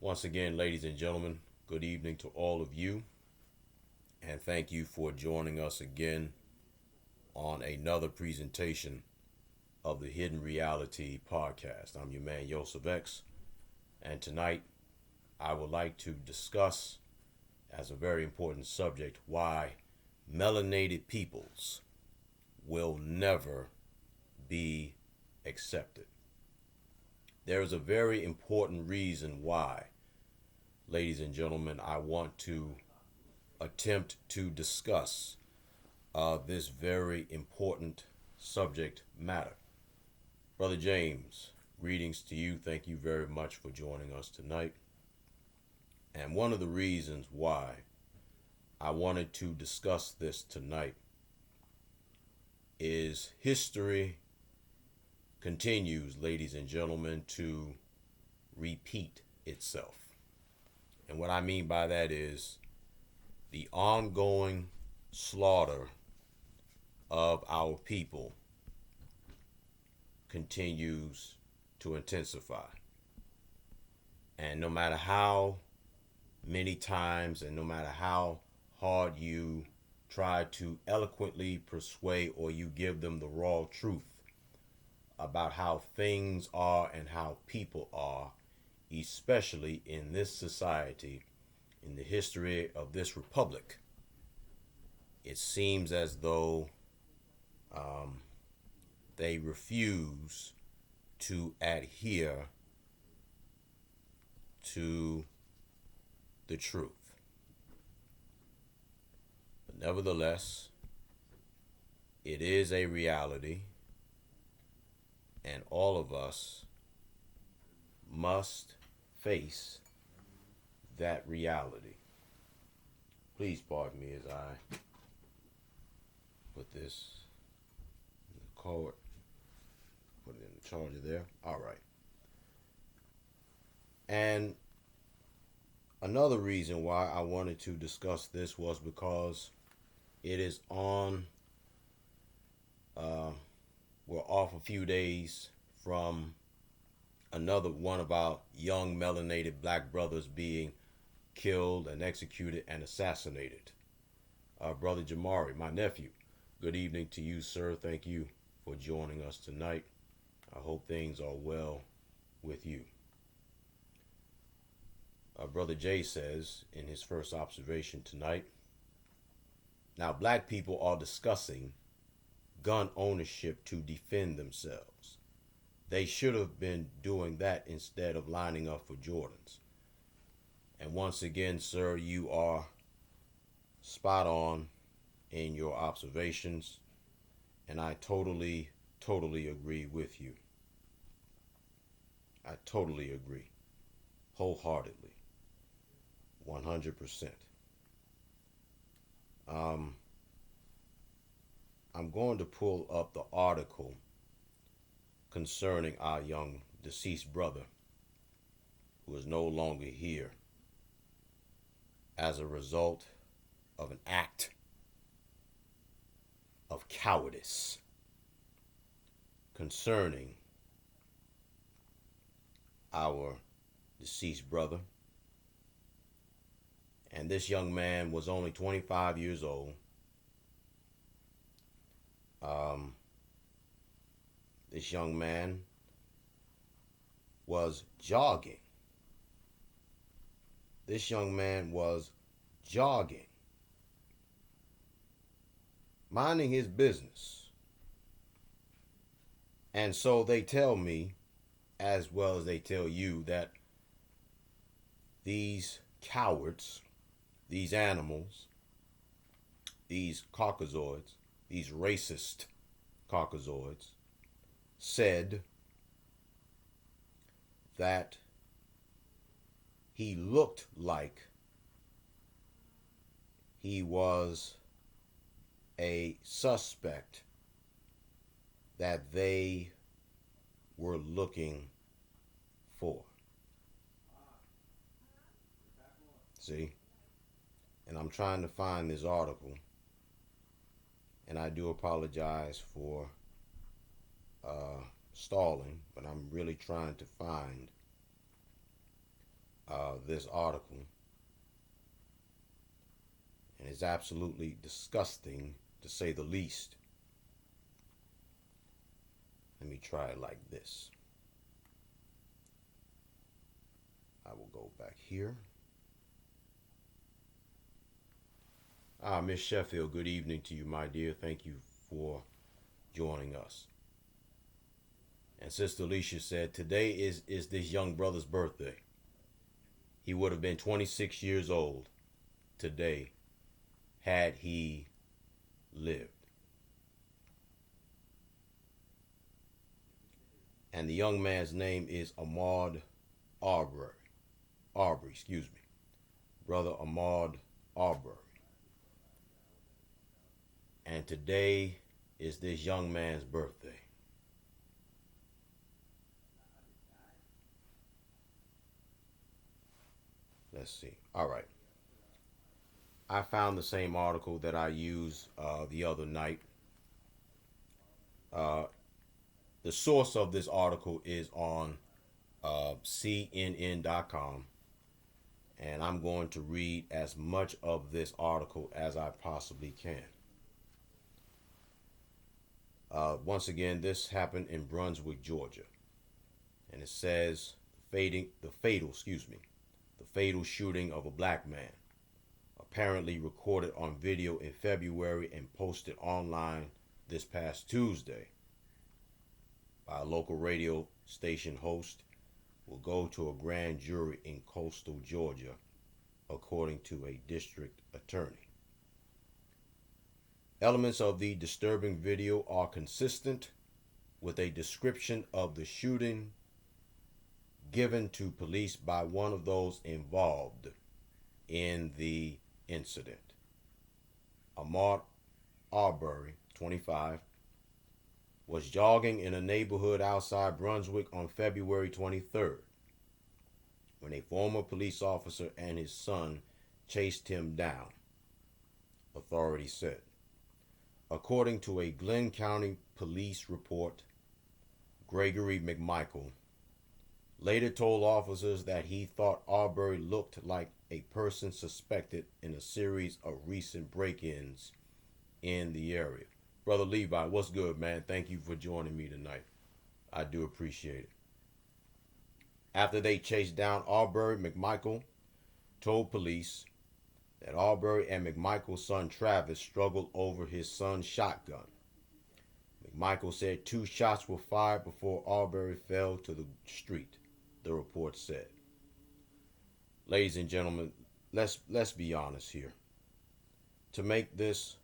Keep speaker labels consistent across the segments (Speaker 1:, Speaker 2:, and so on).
Speaker 1: Once again, ladies and gentlemen, good evening to all of you, and thank you for joining us again on another presentation of the Hidden Reality Podcast. I'm your man, Yosef, and tonight I would like to discuss, as a very important subject, why melanated peoples will never be accepted. There is a very important reason why, ladies and gentlemen, I want to attempt to discuss this very important subject matter. Brother James, greetings to you. Thank you very much for joining us tonight. And one of the reasons why I wanted to discuss this tonight is history continues, ladies and gentlemen, to repeat itself. And what I mean by that is the ongoing slaughter of our people continues to intensify. And no matter how many times and no matter how hard you try to eloquently persuade or you give them the raw truth about how things are and how people are, especially in this society, in the history of this republic, it seems as though they refuse to adhere to the truth. But nevertheless, it is a reality, and all of us must face that reality. Please pardon me as I put this in the cord, put it in the charger there. All right. And another reason why I wanted to discuss this was because it is on, we're off a few days from another one of our young melanated black brothers being killed and executed and assassinated. Brother Jamari, my nephew, good evening to you, sir. Thank you for joining us tonight. I hope things are well with you. Brother Jay says in his first observation tonight, now black people are discussing gun ownership to defend themselves. They should have been doing that instead of lining up for Jordans. And once again, sir, you are spot on in your observations, and I totally agree with you. I totally agree, wholeheartedly, 100%. I'm going to pull up the article concerning our young deceased brother who is no longer here as a result of an act of cowardice concerning our deceased brother. And this young man was only 25 years old. This young man was jogging. This young man was jogging, minding his business. And so they tell me, as well as they tell you, that these cowards, these animals, these caucasoids, these racist caucasoids, said that he looked like he was a suspect that they were looking for. See? And I'm trying to find this article, and I do apologize for stalling, but I'm really trying to find this article, and it's absolutely disgusting to say the least. Let me try it like this. I will go back here. Miss Sheffield, good evening to you, my dear. Thank you for joining us. And Sister Alicia said, today is this young brother's birthday. He would have been 26 years old today had he lived. And the young man's name is Ahmaud Arbery. Brother Ahmaud Arbery. And today is this young man's birthday. Let's see. All right. I found the same article that I used the other night. The source of this article is on CNN.com. And I'm going to read as much of this article as I possibly can. Once again, this happened in Brunswick, Georgia. And it says the fatal shooting of a black man, apparently recorded on video in February and posted online this past Tuesday by a local radio station host, will go to a grand jury in coastal Georgia, according to a district attorney. Elements of the disturbing video are consistent with a description of the shooting given to police by one of those involved in the incident. Ahmaud Arbery, 25, was jogging in a neighborhood outside Brunswick on February 23rd when a former police officer and his son chased him down, authorities said. According to a Glenn County police report, Gregory McMichael later told officers that he thought Arbery looked like a person suspected in a series of recent break-ins in the area. Brother Levi, what's good, man? Thank you for joining me tonight. I do appreciate it. After they chased down Arbery, McMichael told police that Arbery and McMichael's son Travis struggled over his son's shotgun. McMichael said 2 shots were fired before Arbery fell to the street, the report said. Ladies and gentlemen, let's be honest here. To make this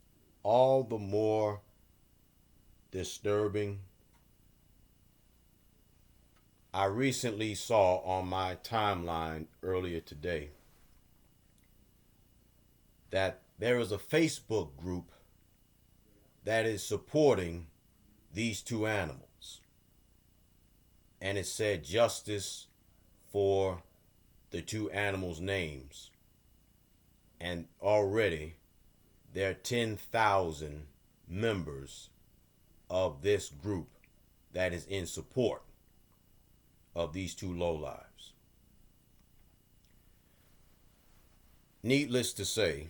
Speaker 1: all the more disturbing, I recently saw on my timeline earlier today that there is a Facebook group that is supporting these 2 animals. And it said justice for the 2 animals' names. And already there are 10,000 members of this group that is in support of these 2 lowlives. Needless to say,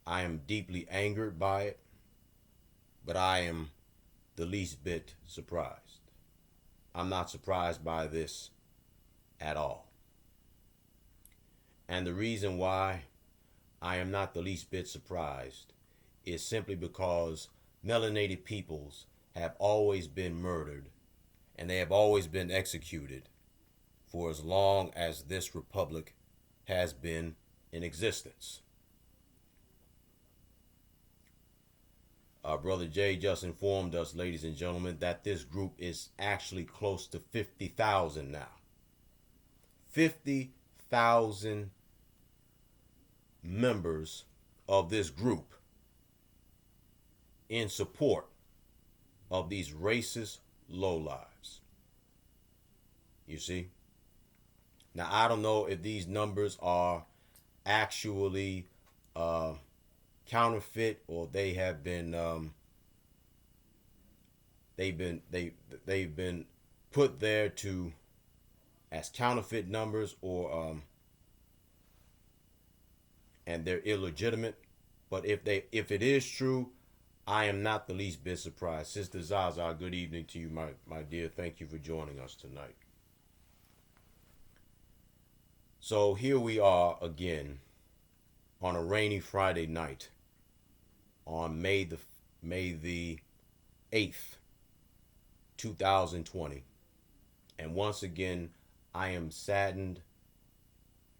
Speaker 1: I am deeply angered by it, but I am the least bit surprised. I'm not surprised by this at all. And the reason why I am not the least bit surprised is simply because melanated peoples have always been murdered and they have always been executed for as long as this republic has been in existence. Brother Jay just informed us, ladies and gentlemen, that this group is actually close to 50,000 now. 50,000 members of this group in support of these racist lowlives. You see? Now, I don't know if these numbers are actually counterfeit or they have been they've been put there to as counterfeit numbers or and they're illegitimate. But if it is true, I am not the least bit surprised. Sister Zaza, good evening to you, my dear. Thank you for joining us tonight. So here we are again on a rainy Friday night on May the 8th, 2020. And once again, I am saddened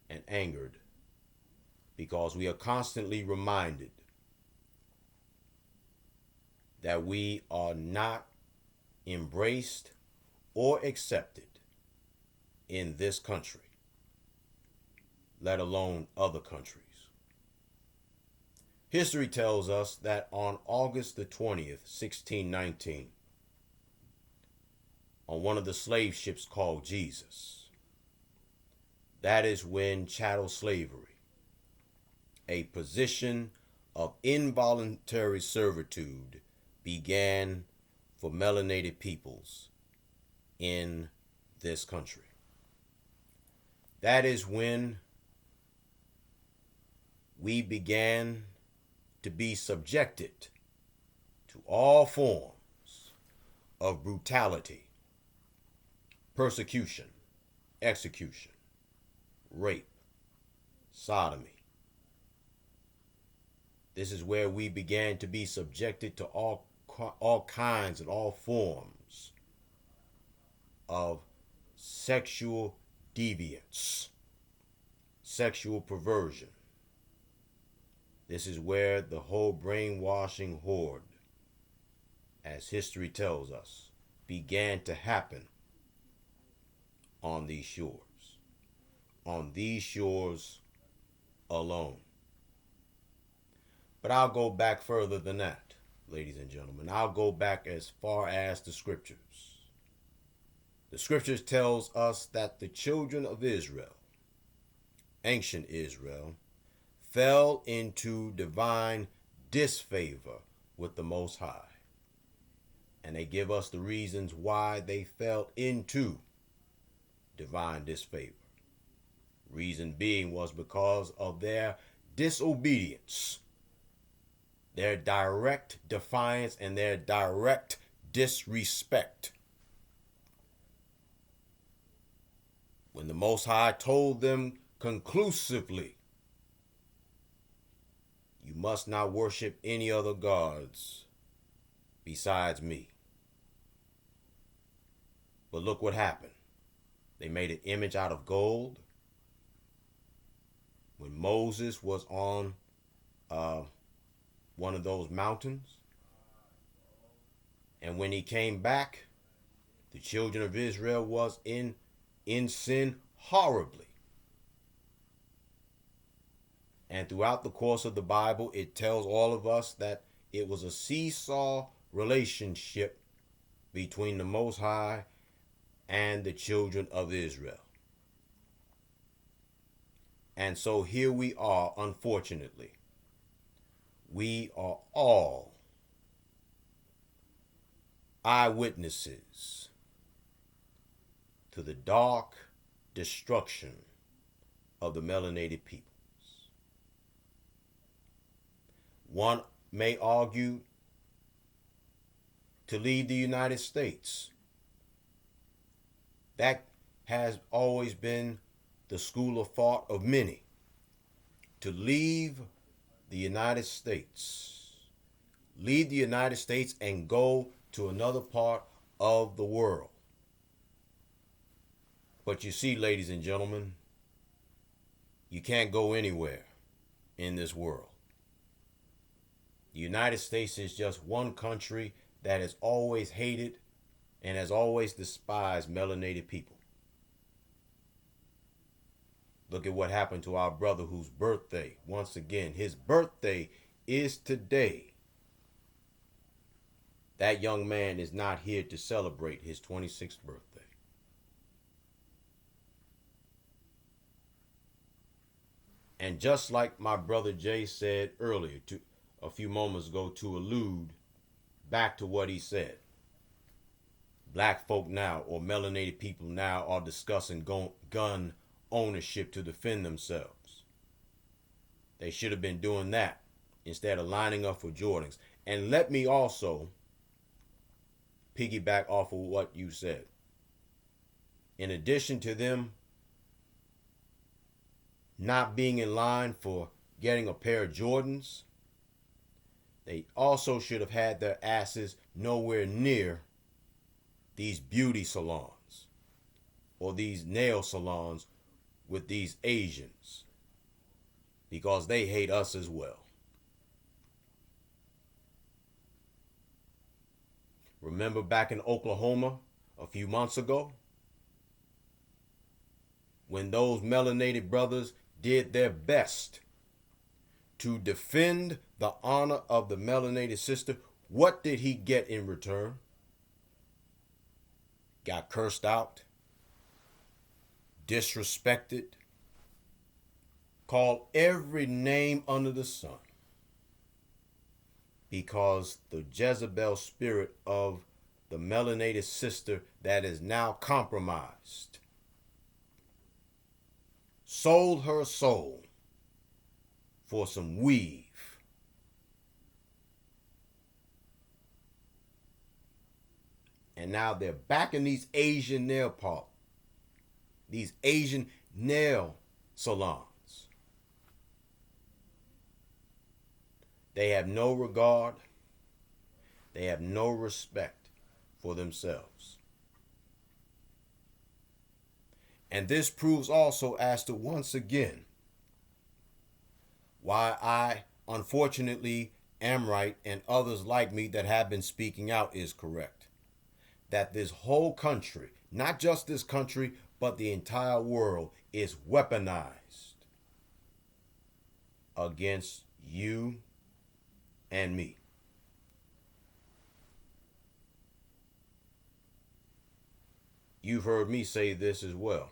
Speaker 1: and angered because we are constantly reminded that we are not embraced or accepted in this country, let alone other countries. History tells us that on August the 20th, 1619, on one of the slave ships called Jesus, that is when chattel slavery, a position of involuntary servitude, began for melanated peoples in this country. That is when we began to be subjected to all forms of brutality, persecution, execution, rape, sodomy. This is where we began to be subjected to all kinds and all forms of sexual deviance, sexual perversion. This is where the whole brainwashing horde, as history tells us, began to happen on these shores. On these shores alone. But I'll go back further than that, ladies and gentlemen. I'll go back as far as the scriptures. The scriptures tells us that the children of Israel, ancient Israel, fell into divine disfavor with the Most High. And they give us the reasons why they fell into divine disfavor. Reason being was because of their disobedience, their direct defiance, and their direct disrespect. When the Most High told them conclusively, you must not worship any other gods besides me. But look what happened. They made an image out of gold. When Moses was on one of those mountains, and when he came back, the children of Israel was in sin horribly. And throughout the course of the Bible, it tells all of us that it was a seesaw relationship between the Most High and the children of Israel. And so here we are, unfortunately. We are all eyewitnesses to the dark destruction of the melanated peoples. One may argue to leave the United States. That has always been the school of thought of many. To leave the United States. Leave the United States and go to another part of the world. But you see, ladies and gentlemen, you can't go anywhere in this world. The United States is just one country that has always hated and has always despised melanated people. Look at what happened to our brother whose birthday, once again, his birthday is today. That young man is not here to celebrate his 26th birthday. And just like my brother Jay said earlier, a few moments ago, to allude back to what he said, Black folk now, or melanated people now, are discussing gun ownership to defend themselves. They should have been doing that instead of lining up for Jordans. And let me also piggyback off of what you said. In addition to them not being in line for getting a pair of Jordans, they also should have had their asses nowhere near these beauty salons or these nail salons with these Asians, because they hate us as well. Remember back in Oklahoma a few months ago when those melanated brothers did their best to defend the honor of the melanated sister? What did he get in return? Got cursed out, disrespected, called every name under the sun, because the Jezebel spirit of the melanated sister that is now compromised sold her soul for some weave. And now they're back in these Asian these Asian nail salons. They have no regard. They have no respect for themselves. And this proves also as to, once again, why I unfortunately am right and others like me that have been speaking out is correct. That this whole country, not just this country, but the entire world, is weaponized against you and me. You've heard me say this as well.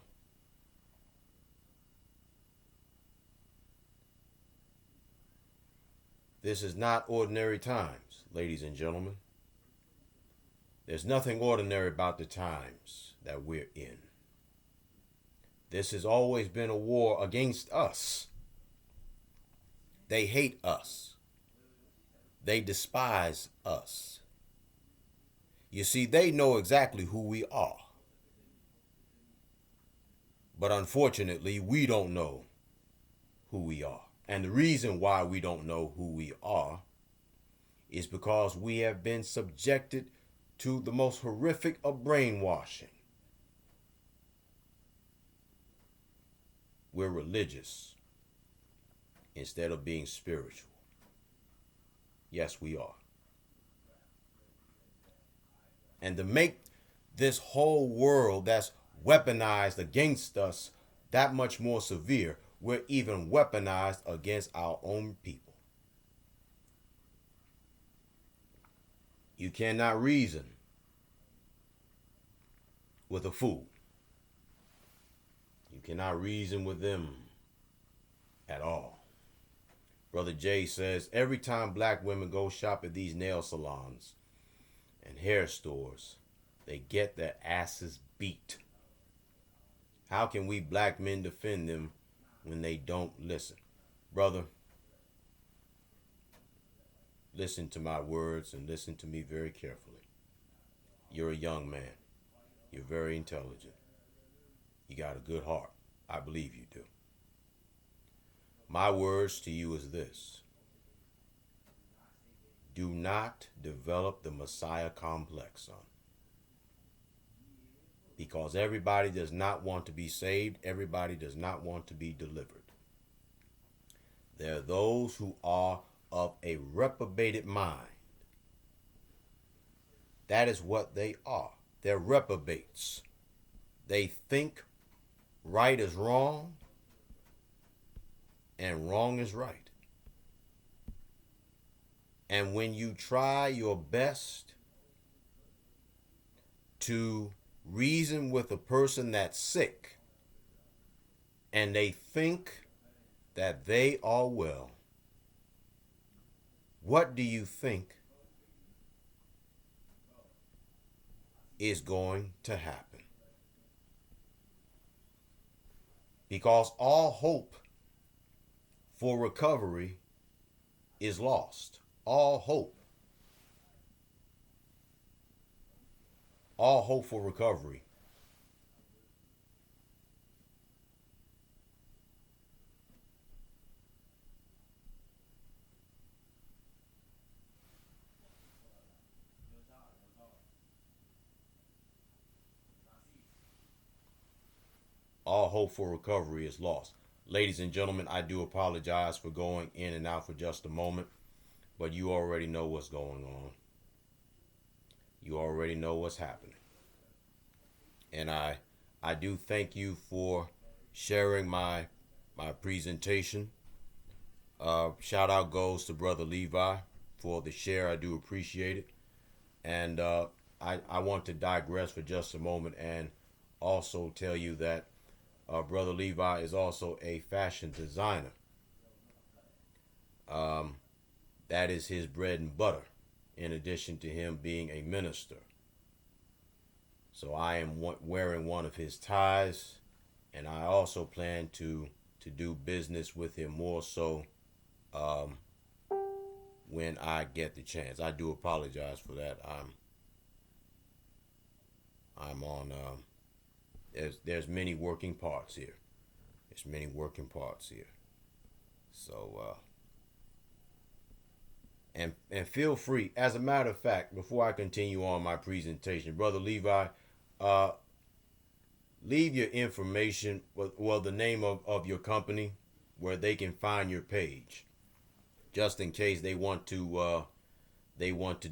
Speaker 1: This is not ordinary times, ladies and gentlemen. There's nothing ordinary about the times that we're in. This has always been a war against us. They hate us. They despise us. You see, they know exactly who we are. But unfortunately, we don't know who we are. And the reason why we don't know who we are is because we have been subjected to the most horrific of brainwashing. We're religious instead of being spiritual. Yes, we are. And to make this whole world that's weaponized against us that much more severe, we're even weaponized against our own people. You cannot reason with a fool. You cannot reason with them at all. Brother Jay says, every time black women go shop at these nail salons and hair stores, they get their asses beat. How can we black men defend them when they don't listen? Brother, listen to my words and listen to me very carefully. You're a young man. You're very intelligent. You got a good heart. I believe you do. My words to you is this. Do not develop the Messiah complex, son. Because everybody does not want to be saved. Everybody does not want to be delivered. There are those who are of a reprobated mind. That is what they are. They're reprobates. They think right is wrong and wrong is right. And when you try your best to reason with a person that's sick and they think that they are well, what do you think is going to happen. Because all hope for recovery is lost. All hope. All hope for recovery. All hope for recovery is lost. Ladies and gentlemen, I do apologize for going in and out for just a moment, but you already know what's going on. You already know what's happening. And I do thank you for sharing my presentation. Shout out goes to Brother Levi for the share. I do appreciate it. And I want to digress for just a moment and also tell you that Brother Levi is also a fashion designer. That is his bread and butter, in addition to him being a minister. So I am wearing one of his ties, and I also plan to do business with him more so when I get the chance. I do apologize for that. I'm on. There's many working parts here. There's many working parts here. So and feel free. As a matter of fact, before I continue on my presentation, Brother Levi, leave your information, well, the name of your company, where they can find your page, just in case they want to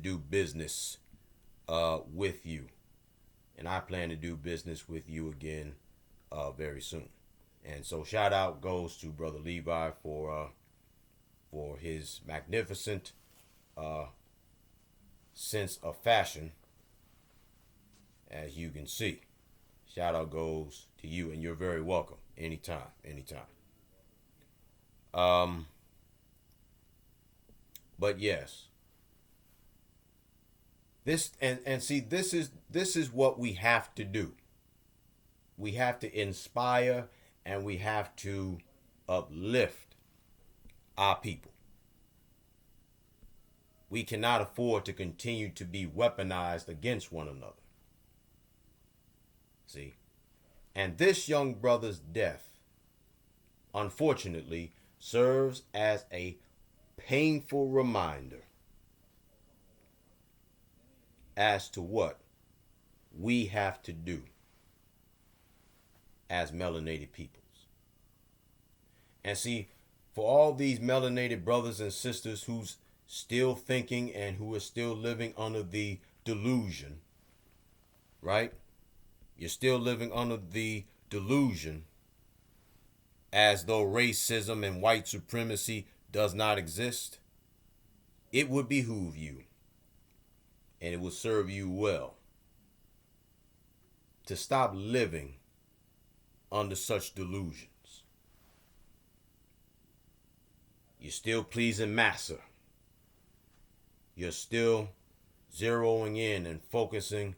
Speaker 1: do business with you. And I plan to do business with you again very soon. And so shout out goes to Brother Levi for his magnificent sense of fashion, as you can see. Shout out goes to you, and you're very welcome. Anytime. But yes, this and see, this is what we have to do. We have to inspire and we have to uplift our people. We cannot afford to continue to be weaponized against one another. See? And this young brother's death, unfortunately, serves as a painful reminder as to what we have to do as melanated peoples. And see, for all these melanated brothers and sisters who's still thinking and who are still living under the delusion, right? You're still living under the delusion as though racism and white supremacy does not exist. It would behoove you, and it would serve you well, to stop living under such delusions. You're still pleasing massa. You're still zeroing in and focusing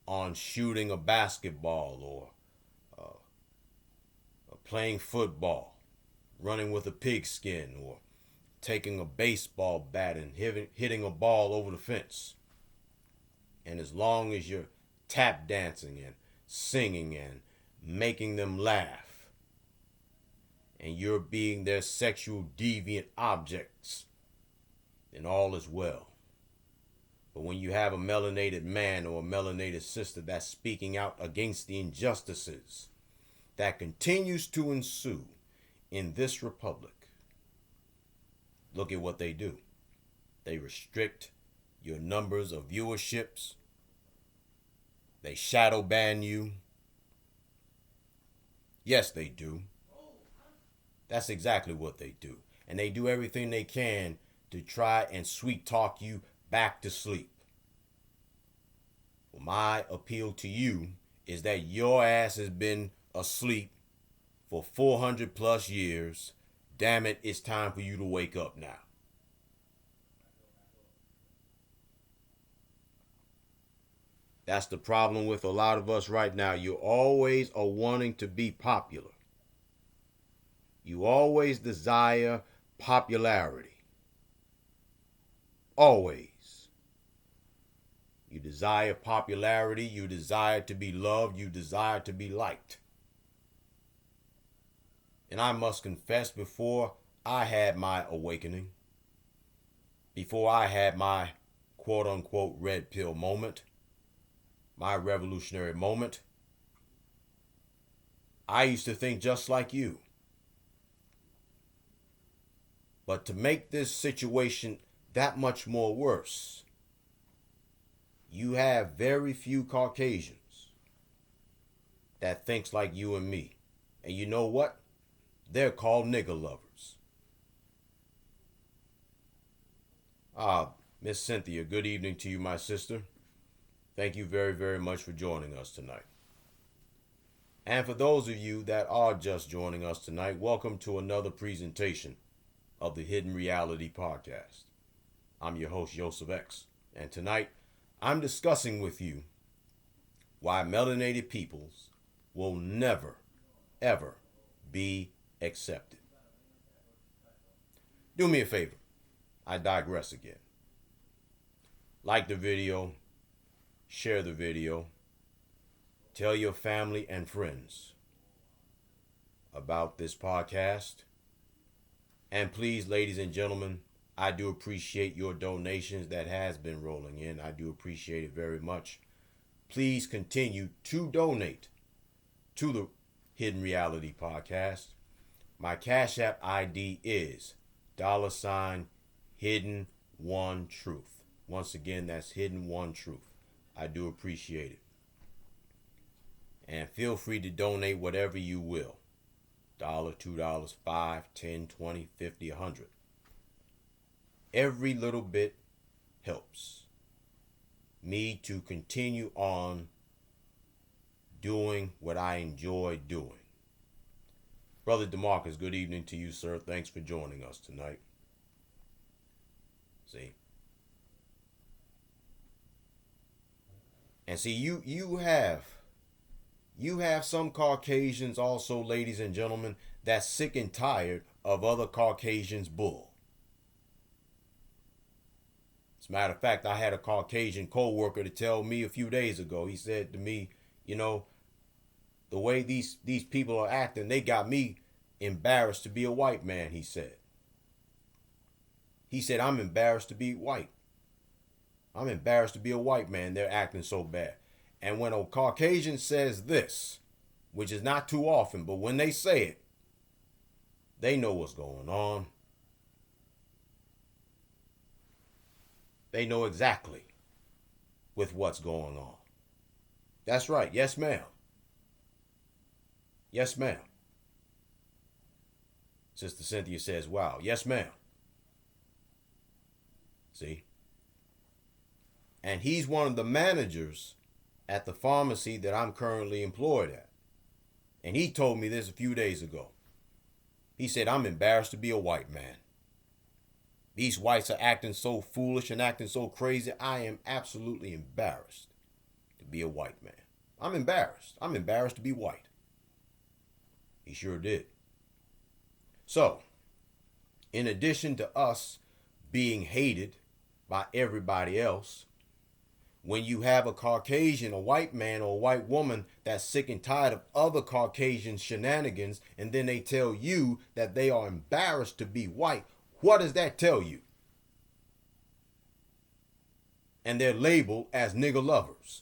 Speaker 1: on shooting a basketball or playing football, running with a pigskin, or taking a baseball bat and hitting a ball over the fence. And as long as you're tap dancing and singing and making them laugh, and you're being their sexual deviant objects, then all is well. But when you have a melanated man or a melanated sister that's speaking out against the injustices that continues to ensue in this republic, look at what they do. They restrict your numbers of viewerships. They shadow ban you. Yes, they do. That's exactly what they do. And they do everything they can to try and sweet talk you back to sleep. Well, my appeal to you is that your ass has been asleep for 400 plus years. Damn it, it's time for you to wake up now. That's the problem with a lot of us right now. You always are wanting to be popular. You always desire popularity. Always. You desire popularity. You desire to be loved. You desire to be liked. And I must confess, before I had my awakening, before I had my quote unquote red pill moment, my revolutionary moment, I used to think just like you. But to make this situation that much more worse, you have very few Caucasians that thinks like you and me. And you know what? They're called nigger lovers. Miss Cynthia, good evening to you, my sister. Thank you very, very much for joining us tonight. And for those of you that are just joining us tonight, welcome to another presentation of the Hidden Reality Podcast. I'm your host, Yosef X, and tonight I'm discussing with you why melanated peoples will never, ever be accepted. Do me a favor. I digress again. Like the video, share the video, tell your family and friends about this podcast. And please, ladies and gentlemen, I do appreciate your donations that has been rolling in. I do appreciate it very much. Please continue to donate to the Hidden Reality Podcast. My Cash App ID is $Hidden One Truth. Once again, that's Hidden One Truth. I do appreciate it. And feel free to donate whatever you will. $1, $2, $5, $10, $20, $50, $100. Every little bit helps me to continue on doing what I enjoy doing. Brother DeMarcus, good evening to you, sir. Thanks for joining us tonight. See? And see, you have some Caucasians also, ladies and gentlemen, that's sick and tired of other Caucasians' bull. As a matter of fact, I had a Caucasian co-worker to tell me a few days ago. He said to me, you know, the way these people are acting, they got me embarrassed to be a white man, he said. He said, I'm embarrassed to be white. I'm embarrassed to be a white man. They're acting so bad. And when a Caucasian says this, which is not too often, but when they say it, they know what's going on. They know exactly with what's going on. That's right. Yes, ma'am. Yes, ma'am. Sister Cynthia says, wow. Yes, ma'am. See? And he's one of the managers at the pharmacy that I'm currently employed at. And he told me this a few days ago. He said, I'm embarrassed to be a white man. These whites are acting so foolish and acting so crazy. I am absolutely embarrassed to be a white man. I'm embarrassed. I'm embarrassed to be white. He sure did. So, in addition to us being hated by everybody else, when you have a Caucasian, a white man or a white woman that's sick and tired of other Caucasian shenanigans, and then they tell you that they are embarrassed to be white, what does that tell you? And they're labeled as nigger lovers.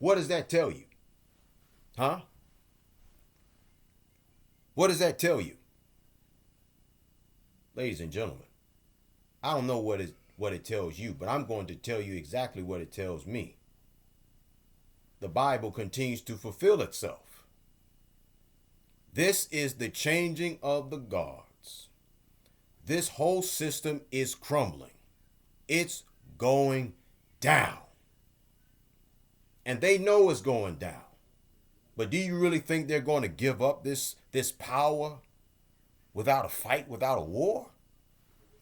Speaker 1: What does that tell you? Huh? What does that tell you? Ladies and gentlemen, I don't know what it tells you, but I'm going to tell you exactly what it tells me. The Bible continues to fulfill itself. This is the changing of the guards. This whole system is crumbling. It's going down. And they know it's going down. But do you really think they're going to give up this power without a fight, without a war?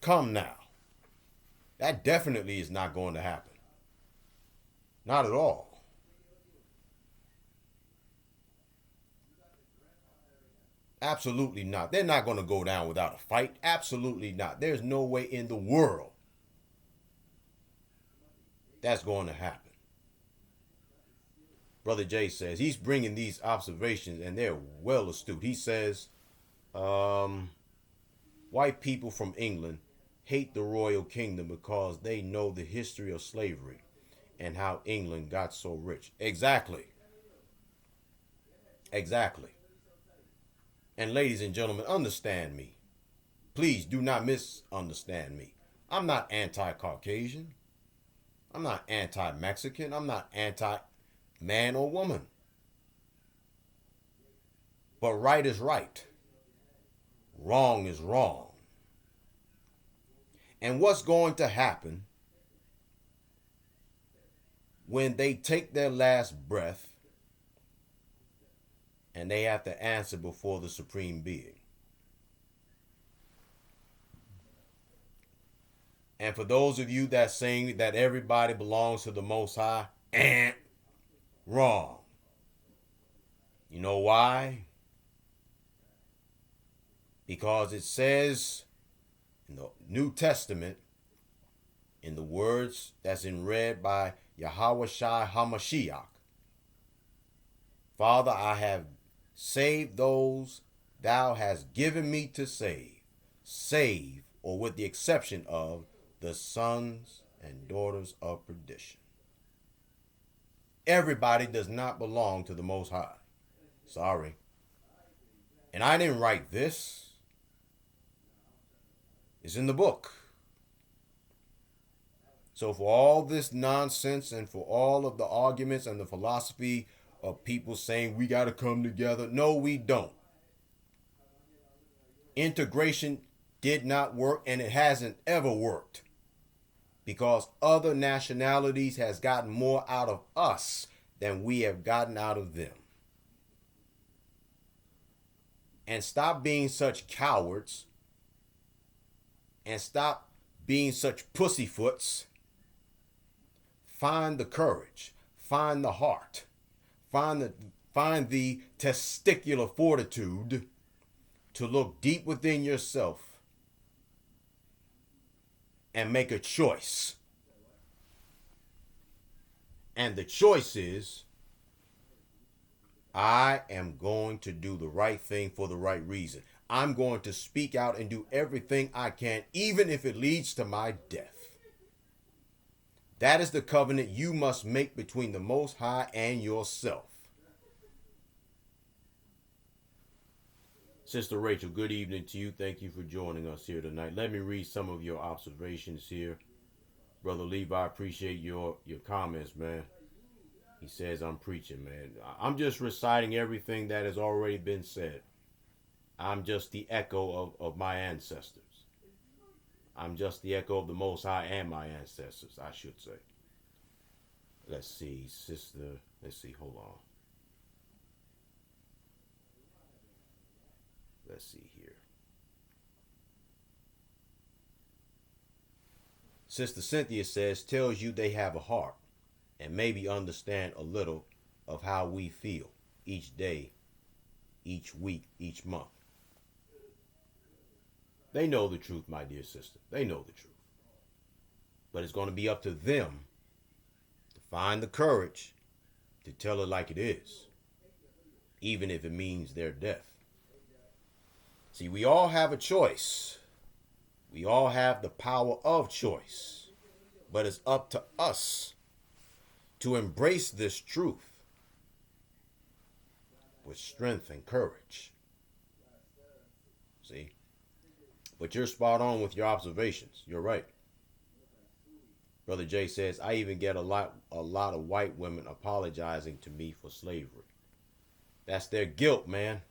Speaker 1: Come now. That definitely is not going to happen. Not at all. Absolutely not. They're not going to go down without a fight. Absolutely not. There's no way in the world that's going to happen. Brother Jay says he's bringing these observations and they're well astute. He says, white people from England hate the royal kingdom because they know the history of slavery and how England got so rich. Exactly. Exactly. And ladies and gentlemen, understand me. Please do not misunderstand me. I'm not anti-Caucasian. I'm not anti-Mexican. I'm not anti-man or woman. But right is right. Wrong is wrong. And what's going to happen when they take their last breath and they have to answer before the Supreme Being? And for those of you that saying that everybody belongs to the Most High, wrong. You know why? Because it says in the New Testament, in the words that's in read by Yahweh Shai HaMashiach, Father, I have saved those thou hast given me to save. Save, or with the exception of the sons and daughters of perdition. Everybody does not belong to the Most High. Sorry. And I didn't write this. It's in the book. So for all this nonsense and for all of the arguments and the philosophy of people saying we got to come together, no, we don't. Integration did not work, and it hasn't ever worked, because other nationalities has gotten more out of us than we have gotten out of them. And stop being such cowards, and stop being such pussyfoots. Find the courage, find the heart, find the testicular fortitude to look deep within yourself and make a choice. And the choice is, I am going to do the right thing for the right reason. I'm going to speak out and do everything I can, even if it leads to my death. That is the covenant you must make between the Most High and yourself. Sister Rachel, good evening to you. Thank you for joining us here tonight. Let me read some of your observations here. Brother Levi, I appreciate your comments, man. He says I'm preaching, man. I'm just reciting everything that has already been said. I'm just the echo of my ancestors. I'm just the echo of the Most High and my ancestors, I should say. Let's see, sister. Let's see, hold on. Let's see here. Sister Cynthia says, tells you they have a heart and maybe understand a little of how we feel each day, each week, each month. They know the truth, my dear sister. They know the truth. But it's going to be up to them to find the courage to tell it like it is, even if it means their death. See, we all have a choice. We all have the power of choice. But it's up to us to embrace this truth with strength and courage. See? But you're spot on with your observations. You're right. Brother Jay says, I even get a lot of white women apologizing to me for slavery. That's their guilt, man.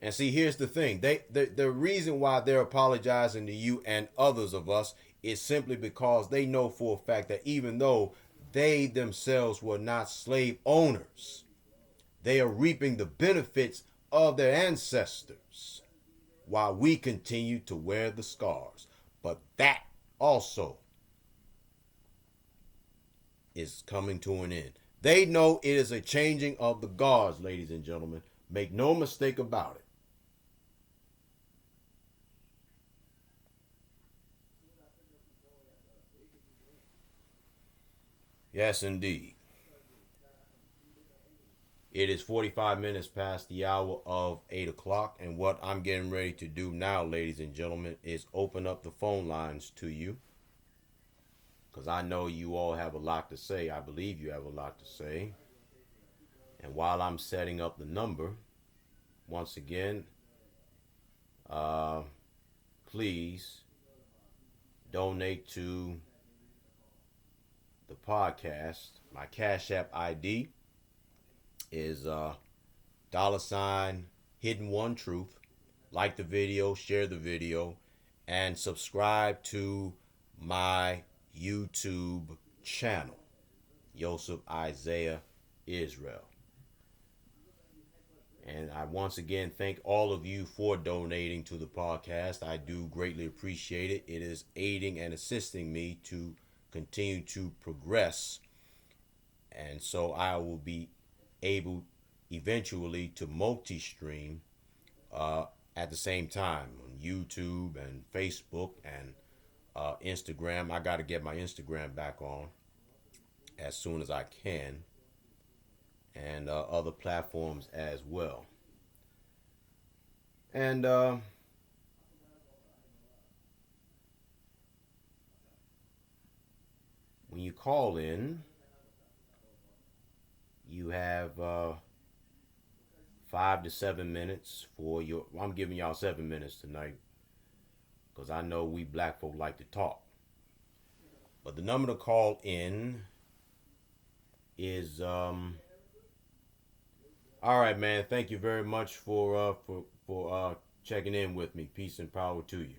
Speaker 1: And see, here's the thing. The reason why they're apologizing to you and others of us is simply because they know for a fact that even though they themselves were not slave owners, they are reaping the benefits of their ancestors, while we continue to wear the scars. But that also is coming to an end. They know it is a changing of the guards, ladies and gentlemen. Make no mistake about it. Yes, indeed. It is 45 minutes past the hour of 8 o'clock, and what I'm getting ready to do now, ladies and gentlemen, is open up the phone lines to you, because I know you all have a lot to say. I believe you have a lot to say. And while I'm setting up the number, once again, please donate to the podcast. My Cash App ID is $Hidden One Truth. Like the video, share the video, and subscribe to my YouTube channel, Yosef Isaiah Israel. And I once again thank all of you for donating to the podcast. I do greatly appreciate it. It is aiding and assisting me to continue to progress. And so I will be able eventually to multi-stream at the same time on YouTube and Facebook and Instagram. I got to get my Instagram back on as soon as I can, and other platforms as well. And when you call in, you have 5 to 7 minutes for your. I'm giving y'all 7 minutes tonight because I know we black folk like to talk. But the number to call in is all right, man. Thank you very much for checking in with me. Peace and power to you.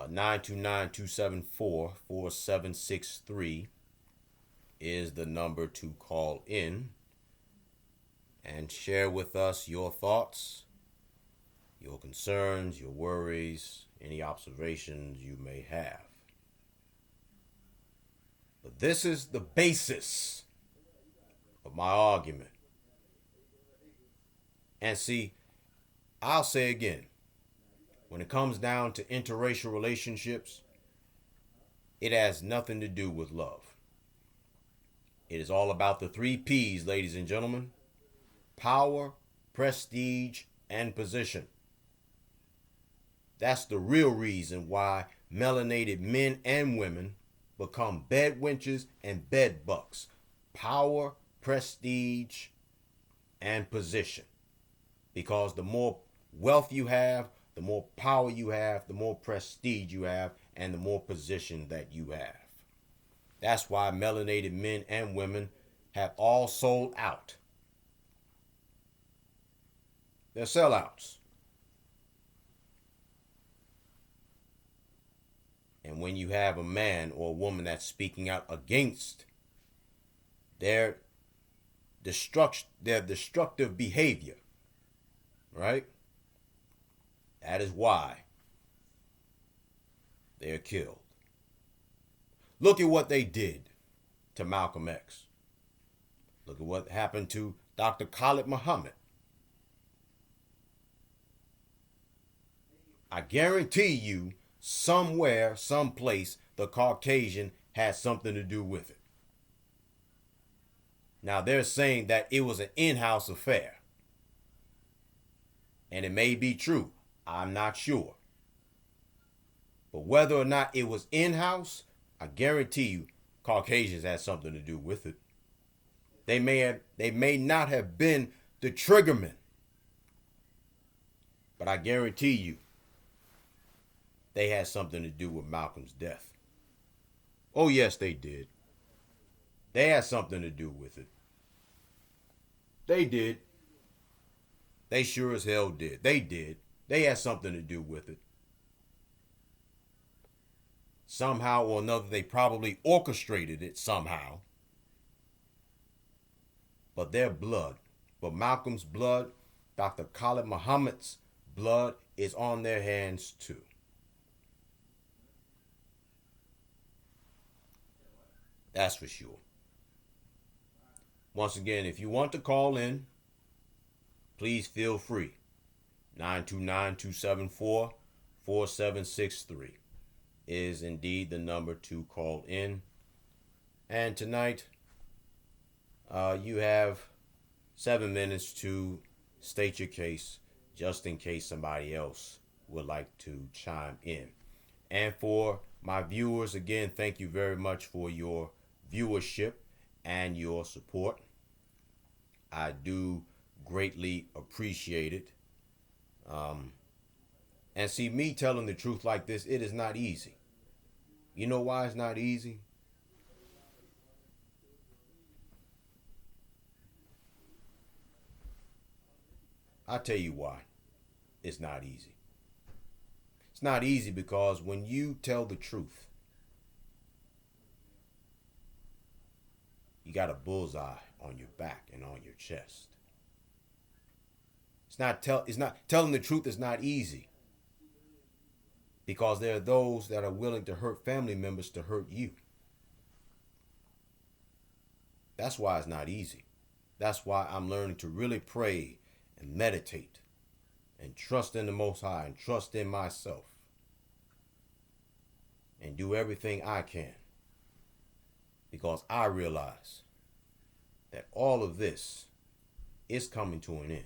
Speaker 1: 929-274-4763 is the number to call in and share with us your thoughts, your concerns, your worries, any observations you may have. But this is the basis of my argument. And see, I'll say again, when it comes down to interracial relationships, it has nothing to do with love. It is all about the 3 P's, ladies and gentlemen: power, prestige, and position. That's the real reason why melanated men and women become bed wenches and bed bucks. Power, prestige, and position. Because the more wealth you have, the more power you have, the more prestige you have, and the more position that you have. That's why melanated men and women have all sold out. They're sellouts. And when you have a man or a woman that's speaking out against their destructive behavior, right? That is why they're killed. Look at what they did to Malcolm X. Look at what happened to Dr. Khalid Muhammad. I guarantee you, somewhere, someplace, the Caucasian has something to do with it. Now, they're saying that it was an in-house affair. And it may be true. I'm not sure. But whether or not it was in-house, I guarantee you, Caucasians had something to do with it. They may not have been the triggermen. But I guarantee you, they had something to do with Malcolm's death. Oh, yes, they did. They had something to do with it. They did. They sure as hell did. They did. They had something to do with it. Somehow or another, they probably orchestrated it somehow. But their blood, but Malcolm's blood, Dr. Khalid Muhammad's blood is on their hands too. That's for sure. Once again, if you want to call in, please feel free. 929-274-4763 is indeed the number to call in. And tonight, you have 7 minutes to state your case, just in case somebody else would like to chime in. And for my viewers, again, thank you very much for your viewership and your support. I do greatly appreciate it. And see, me telling the truth like this, it is not easy. You know why it's not easy? I'll tell you why it's not easy. It's not easy because when you tell the truth, you got a bullseye on your back and on your chest. It's not telling the truth is not easy because there are those that are willing to hurt family members to hurt you. That's why it's not easy. That's why I'm learning to really pray and meditate and trust in the Most High and trust in myself and do everything I can because I realize that all of this is coming to an end.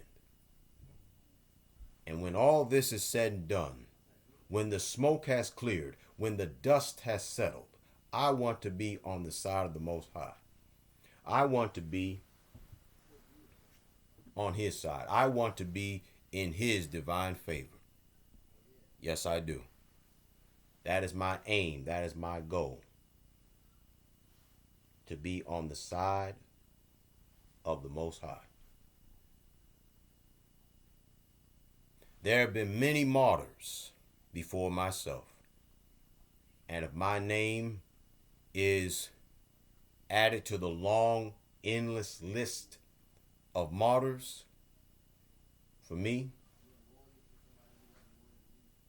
Speaker 1: And when all this is said and done, when the smoke has cleared, when the dust has settled, I want to be on the side of the Most High. I want to be on his side. I want to be in his divine favor. Yes, I do. That is my aim. That is my goal. To be on the side of the Most High. There have been many martyrs before myself. And if my name is added to the long, endless list of martyrs, for me,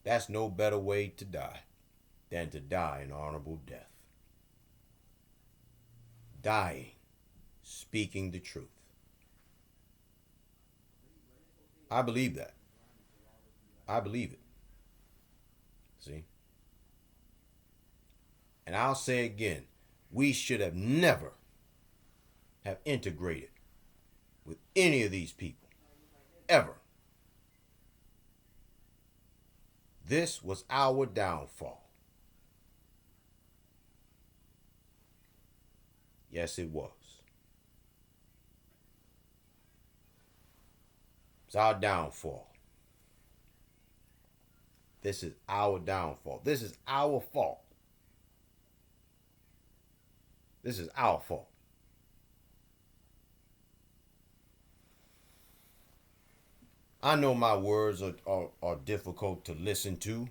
Speaker 1: that's no better way to die than to die an honorable death. Dying, speaking the truth. I believe that. I believe it. See? And I'll say again, we should have never have integrated with any of these people. Ever. This was our downfall. Yes, it was. It's our downfall. This is our downfall. This is our fault. This is our fault. I know my words are difficult to listen to.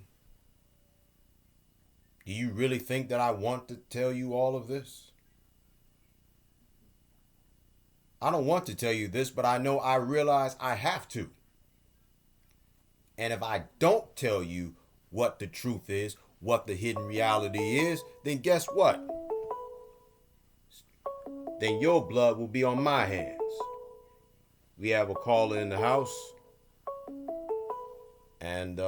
Speaker 1: Do you really think that I want to tell you all of this? I don't want to tell you this, but I realize I have to. And if I don't tell you what the truth is, what the hidden reality is, then guess what? Then your blood will be on my hands. We have a caller in the house. And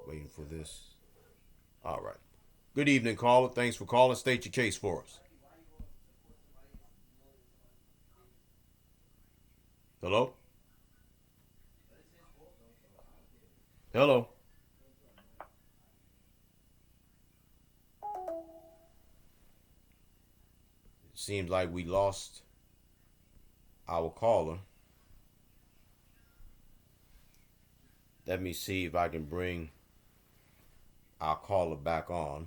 Speaker 1: waiting for this. All right. Good evening, caller. Thanks for calling. State your case for us. Hello? Hello? It seems like we lost our caller. Let me see if I can bring our caller back on.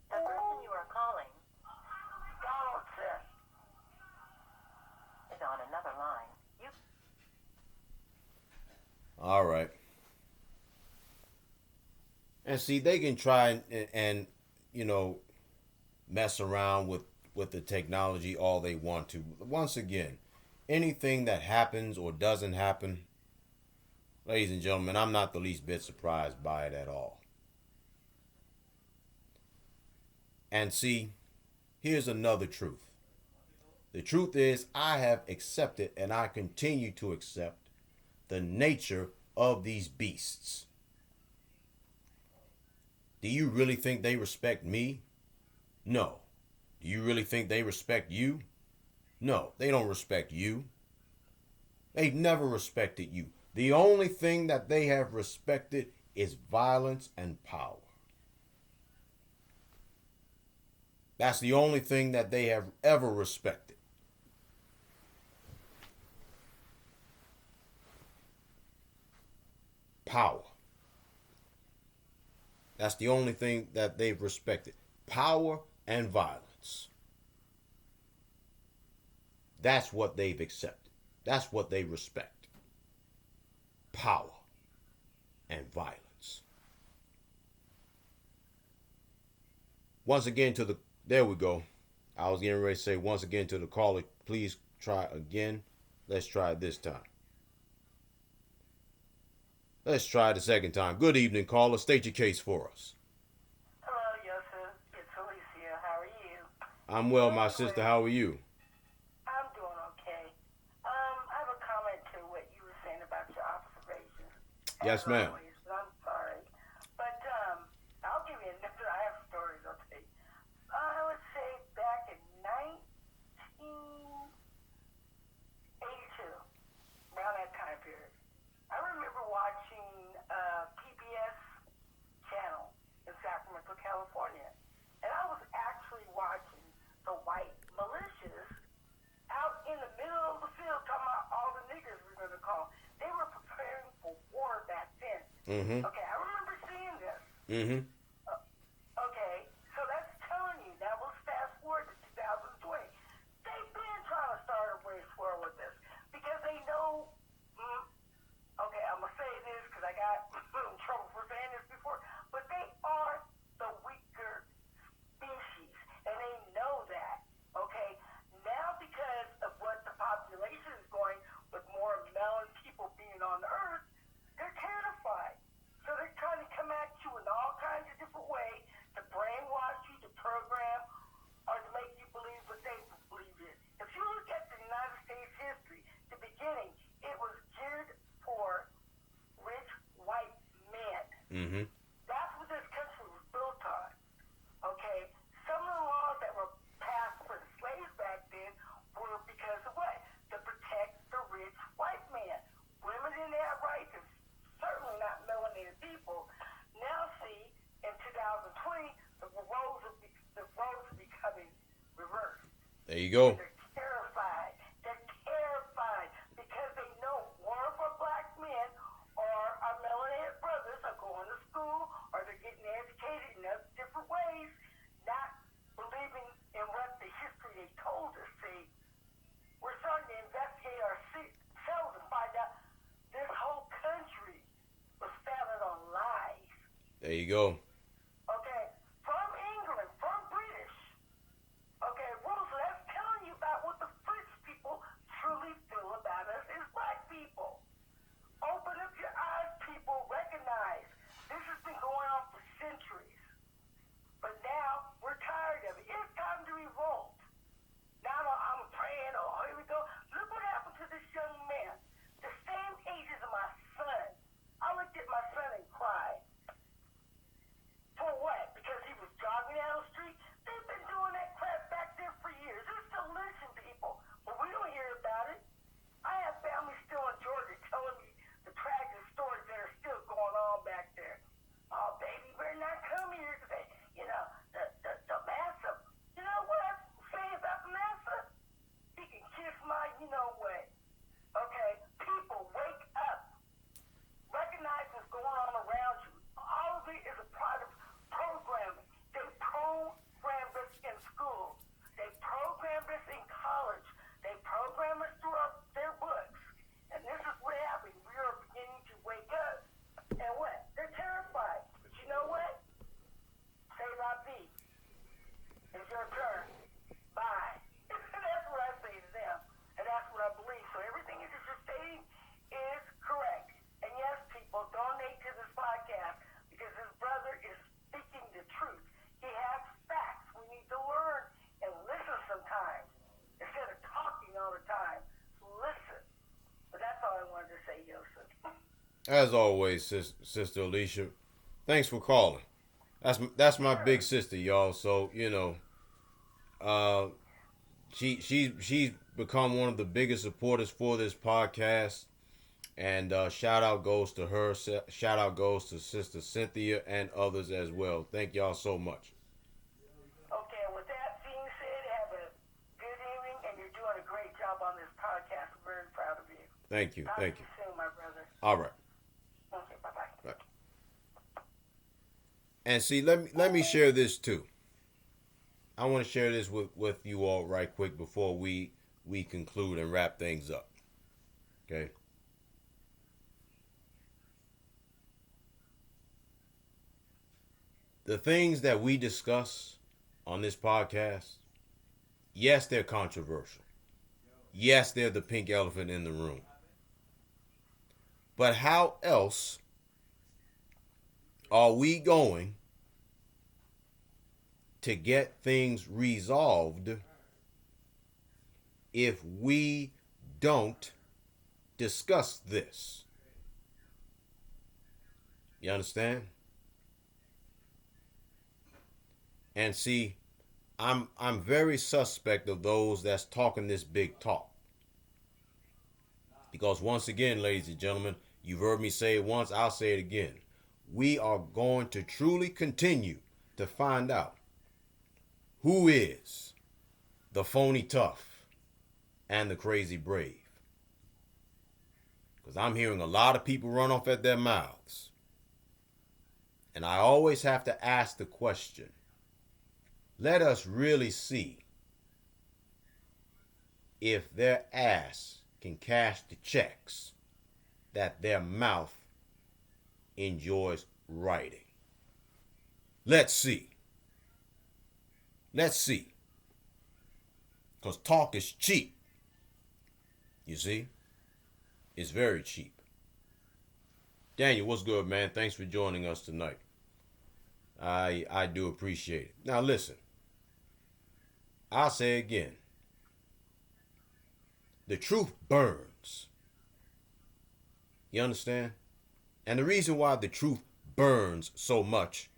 Speaker 2: The person you are calling is on another line.
Speaker 1: All right. And see, they can try and mess around with the technology all they want to. Once again, anything that happens or doesn't happen, ladies and gentlemen, I'm not the least bit surprised by it at all. And see, here's another truth. The truth is, I have accepted and I continue to accept the nature of these beasts. Do you really think they respect me? No. Do you really think they respect you? No, they don't respect you. They've never respected you. The only thing that they have respected is violence and power. That's the only thing that they have ever respected. Power. That's the only thing that they've respected. Power and violence. That's what they've accepted. That's what they respect. Power and violence. Once again to the, there we go. I was getting ready to say once again to the caller, please try again. Let's try it this time. Let's try it the second time. Good evening, caller. State your case for us.
Speaker 2: Hello, Yosef. It's Alicia. How are you?
Speaker 1: I'm well, my sister. How are you?
Speaker 2: I'm doing okay. I have a comment to what you were saying about your observations.
Speaker 1: Yes, ma'am.
Speaker 2: Always, I'm sorry. But I'll give you another. I have stories, I'll tell you. I would say back in 1982, around that time period, I remember watching PBS channel in Sacramento, California. And I was actually watching the white militias out in the middle of the field talking about all the niggers we're going to call. They were preparing for war back then.
Speaker 1: Mm-hmm.
Speaker 2: Okay, I remember seeing this.
Speaker 1: Mm-hmm.
Speaker 2: Okay, so that's telling you, that was fast forward to 2020. They've been trying to start a race war with this because they know, okay, I'm going to say this because I got in trouble for saying this before, but they are the weaker species, and they know that, okay? Now because of what the population is going with more melon people being on the earth, they're terrified. So they're trying to come at you in all kinds of different ways to brainwash you, to program, or to make you believe what they believe in. If you look at the United States history, the beginning, it was geared for rich white men.
Speaker 1: Mm-hmm.
Speaker 2: That's what this country was built on. Okay? Some of the laws that were passed for the slaves back then were because of what? To protect the rich white man. Women didn't have rights, and certainly not melanated people. Now see, in 2020, the roles are becoming reversed.
Speaker 1: There you go.
Speaker 2: They're terrified. They're terrified because they know more of our black men or our melanated brothers are going to school or they're getting educated in other different ways, not believing in what the history they told us. See, we're starting to investigate ourselves and find out this whole country was founded on lies.
Speaker 1: There you go.
Speaker 2: Okay, from England, from British. Okay, rules. That's telling you about what the French people truly feel about us as black people. Open up your eyes, people. Recognize this has been going on for centuries. But now we're tired of it. It's time to revolt. Now I'm praying. Oh, here we go. Look what happened to this young man. The same age as my son. I looked at my son and cried.
Speaker 1: As always, Sister Alicia, thanks for calling. That's my big
Speaker 2: Sure.
Speaker 1: sister, y'all. So uh, she's become one of the biggest supporters for this podcast. And shout out goes to her. Shout out goes to Sister Cynthia and others as well. Thank y'all so much.
Speaker 2: Okay, with that being said, have a good evening, and you're doing a great job on this podcast. I'm very proud of you.
Speaker 1: Thank you.
Speaker 2: Talk to
Speaker 1: Thank
Speaker 2: you
Speaker 1: you.
Speaker 2: soon, my brother.
Speaker 1: All right.
Speaker 2: Okay, bye-bye.
Speaker 1: Right. And see, let me share this too. I want to share this with you all right quick before we conclude and wrap things up. Okay. The things that we discuss on this podcast, yes, they're controversial. Yes, they're the pink elephant in the room. But how else are we going to get things resolved if we don't discuss this? You understand? And see, I'm very suspect of those that's talking this big talk. Because once again, ladies and gentlemen, you've heard me say it once, I'll say it again. We are going to truly continue to find out who is the phony tough and the crazy brave. Because I'm hearing a lot of people run off at their mouths. And I always have to ask the question, let us really see if their ass can cash the checks that their mouth enjoys writing. Let's see. Let's see. Because talk is cheap. You see? It's very cheap. Daniel, what's good, man? Thanks for joining us tonight. I do appreciate it. Now listen. I'll say again. The truth burns. You understand? And the reason why the truth burns so much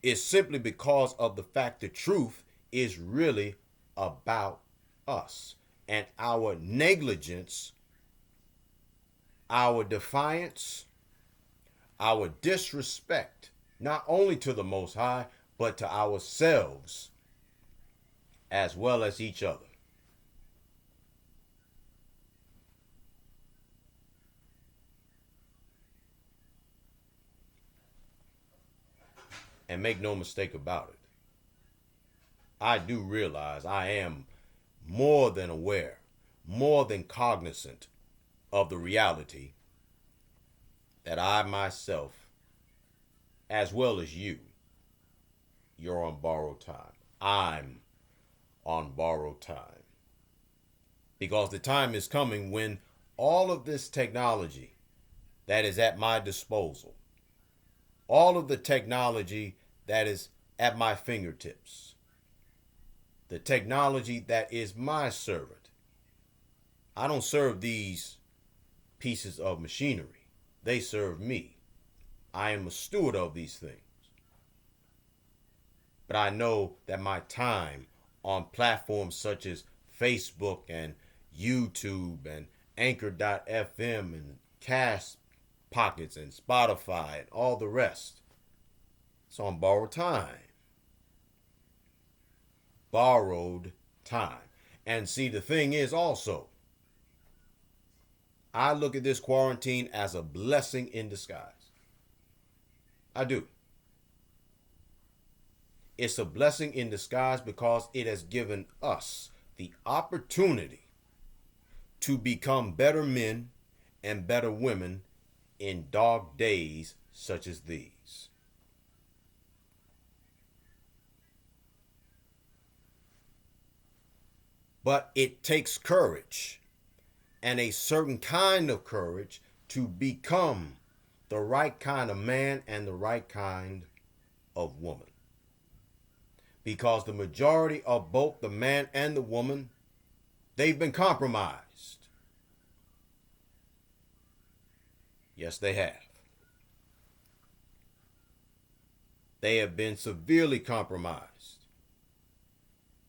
Speaker 1: is simply because of the fact the truth is really about us and our negligence, our defiance, our disrespect, not only to the Most High, but to ourselves as well as each other. And make no mistake about it, I do realize I am more than aware, more than cognizant of the reality that I myself, as well as you're on borrowed time. I'm on borrowed time. Because the time is coming when all of this technology that is at my disposal, all of the technology that is at my fingertips, the technology that is my servant. I don't serve these pieces of machinery. They serve me. I am a steward of these things. But I know that my time on platforms such as Facebook and YouTube and Anchor.fm and Cast Pockets and Spotify and all the rest, it's on borrowed time. Borrowed time. And see, the thing is also, I look at this quarantine as a blessing in disguise. I do. It's a blessing in disguise because it has given us the opportunity to become better men and better women in dark days such as these. But it takes courage, and a certain kind of courage, to become the right kind of man and the right kind of woman. Because the majority of both the man and the woman, they've been compromised. Yes, they have. They have been severely compromised.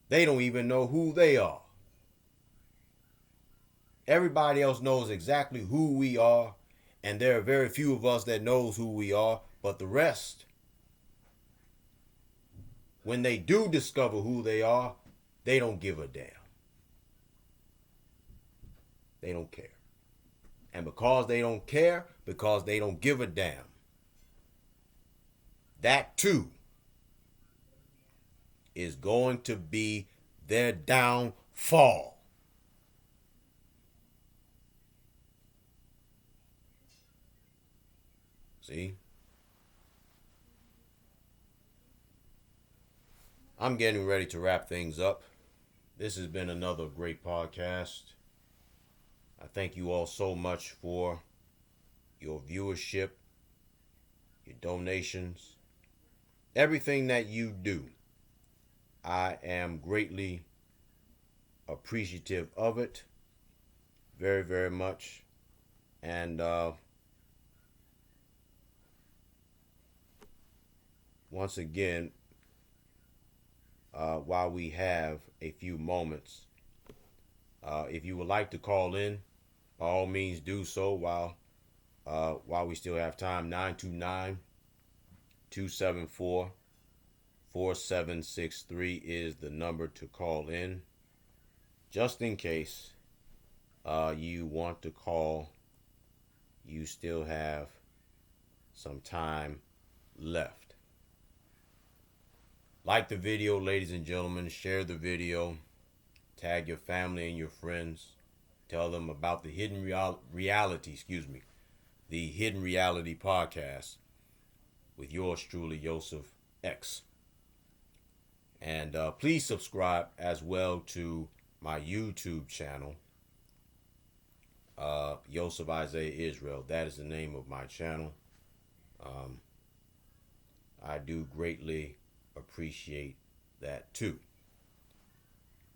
Speaker 1: They don't even know who they are. Everybody else knows exactly who we are, and there are very few of us that knows who we are, but the rest, when they do discover who they are, they don't give a damn. They don't care. And because they don't care, because they don't give a damn, that too is going to be their downfall. See? I'm getting ready to wrap things up. This has been another great podcast. I thank you all so much for your viewership, your donations, everything that you do. I am greatly appreciative of it. Very, very much. And once again, while we have a few moments, if you would like to call in, by all means do so while we still have time. 929-274-4763 is the number to call in. Just in case you want to call, you still have some time left. Like the video, ladies and gentlemen. Share the video. Tag your family and your friends. Tell them about the Hidden Reality, the Hidden Reality podcast with yours truly, Yosef X. And please subscribe as well to my YouTube channel, Yosef Isaiah Israel. That is the name of my channel. I do greatly appreciate that too.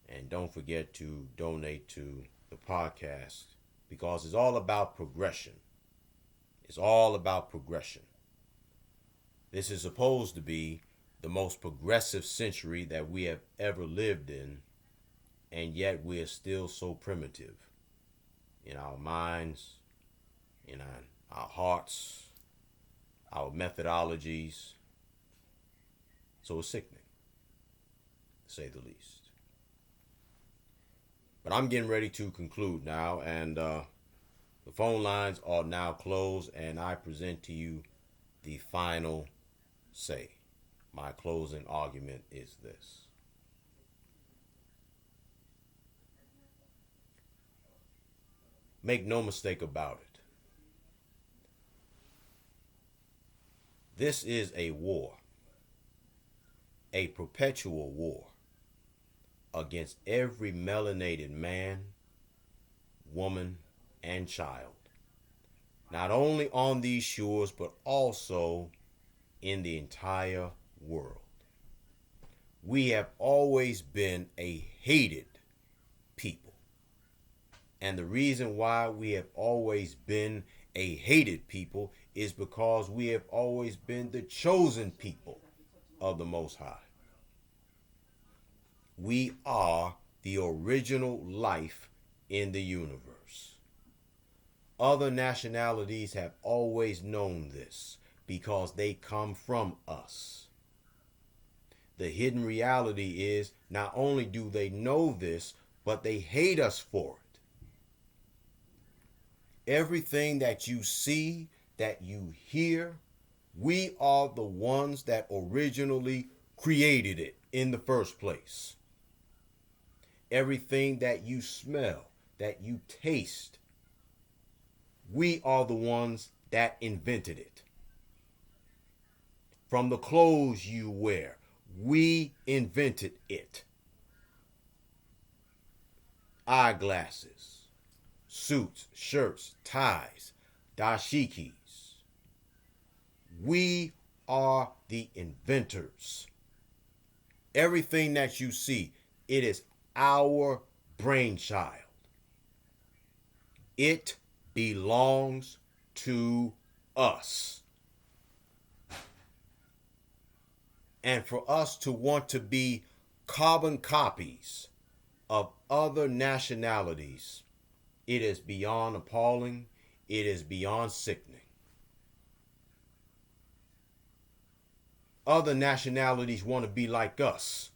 Speaker 1: And don't forget to donate to the podcast, because it's all about progression. It's all about progression. This is supposed to be the most progressive century that we have ever lived in, and yet we are still so primitive in our minds, in our hearts, our methodologies. So it's sickening, to say the least. But I'm getting ready to conclude now, and the phone lines are now closed, and I present to you the final say. My closing argument is this. Make no mistake about it. This is a war, a perpetual war against every melanated man, woman, and child. Not only on these shores, but also in the entire world. We have always been a hated people. And the reason why we have always been a hated people is because we have always been the chosen people of the Most High. We are the original life in the universe. Other nationalities have always known this because they come from us. The hidden reality is not only do they know this, but they hate us for it. Everything that you see, that you hear, we are the ones that originally created it in the first place. Everything that you smell, that you taste, we are the ones that invented it. From the clothes you wear, we invented it. Eyeglasses, suits, shirts, ties, dashikis. We are the inventors. Everything that you see, it is our brainchild. It belongs to us. And for us to want to be carbon copies of other nationalities, it is beyond appalling. It is beyond sickening. Other nationalities want to be like us.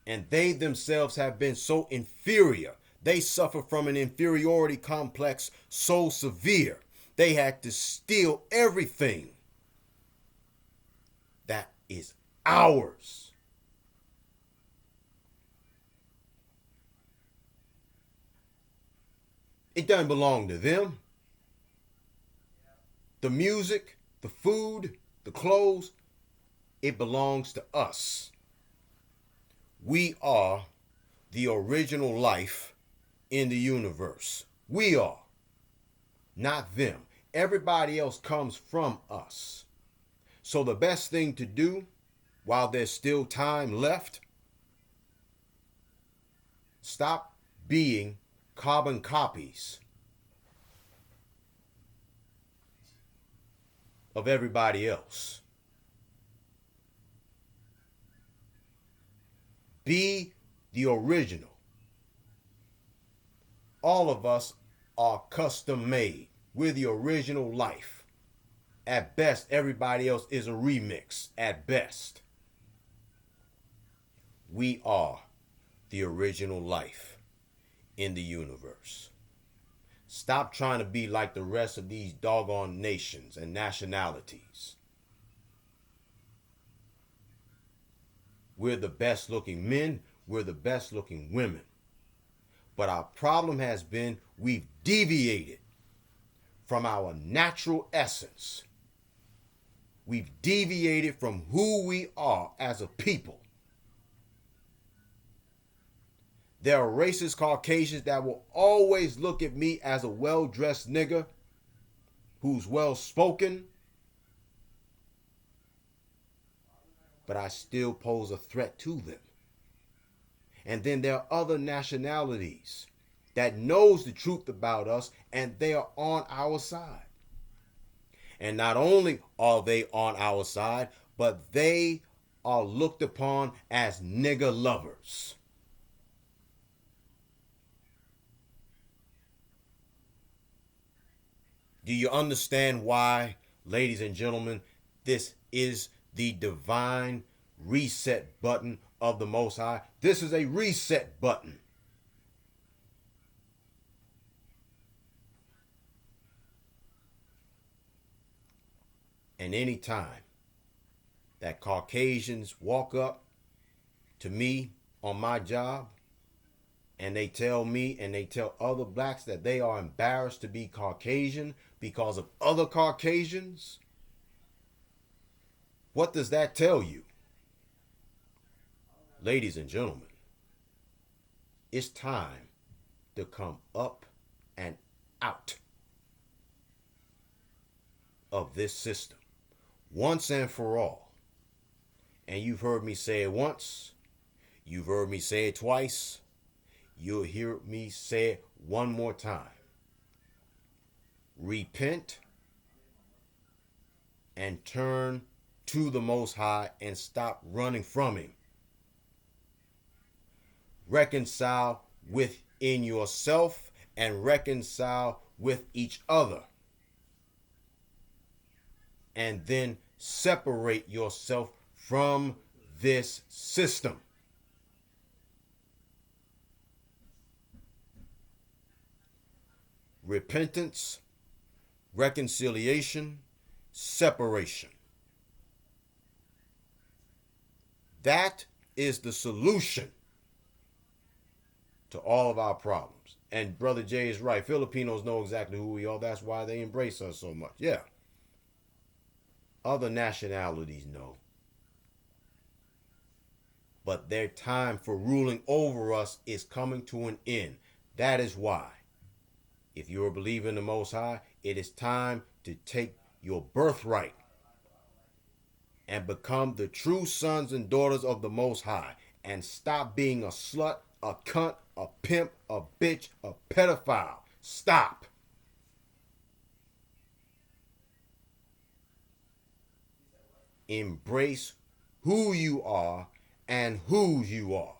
Speaker 1: And they themselves have been so inferior. They suffer from an inferiority complex so severe. They had to steal everything that is ours. It doesn't belong to them. The music, the food, the clothes, it belongs to us. We are the original life in the universe. We are, not them. Everybody else comes from us. So the best thing to do while there's still time left, stop being carbon copies of everybody else. Be the original. All of us are custom made. We're the original life. At best, everybody else is a remix. At best. We are the original life in the universe. Stop trying to be like the rest of these doggone nations and nationalities. We're the best looking men. We're the best looking women. But our problem has been we've deviated from our natural essence. We've deviated from who we are as a people. There are racist Caucasians that will always look at me as a well-dressed nigger who's well-spoken, but I still pose a threat to them. And then there are other nationalities that knows the truth about us, and they are on our side. And not only are they on our side, but they are looked upon as nigger lovers. Do you understand why, ladies and gentlemen, this is the divine reset button of the Most High? This is a reset button. And any time that Caucasians walk up to me on my job and they tell me and they tell other blacks that they are embarrassed to be Caucasian because of other Caucasians, what does that tell you? Ladies and gentlemen, it's time to come up and out of this system once and for all. And you've heard me say it once, you've heard me say it twice, you'll hear me say it one more time. Repent and turn to the Most High and stop running from Him. Reconcile within yourself and reconcile with each other. And then separate yourself from this system. Repentance, reconciliation, separation. That is the solution to all of our problems. And Brother Jay is right. Filipinos know exactly who we are. That's why they embrace us so much. Yeah. Other nationalities know. But their time for ruling over us is coming to an end. That is why, if you're a believer in the Most High, it is time to take your birthright and become the true sons and daughters of the Most High and stop being a slut, a cunt, a pimp, a bitch, a pedophile. Stop. embrace who you are and whose you are.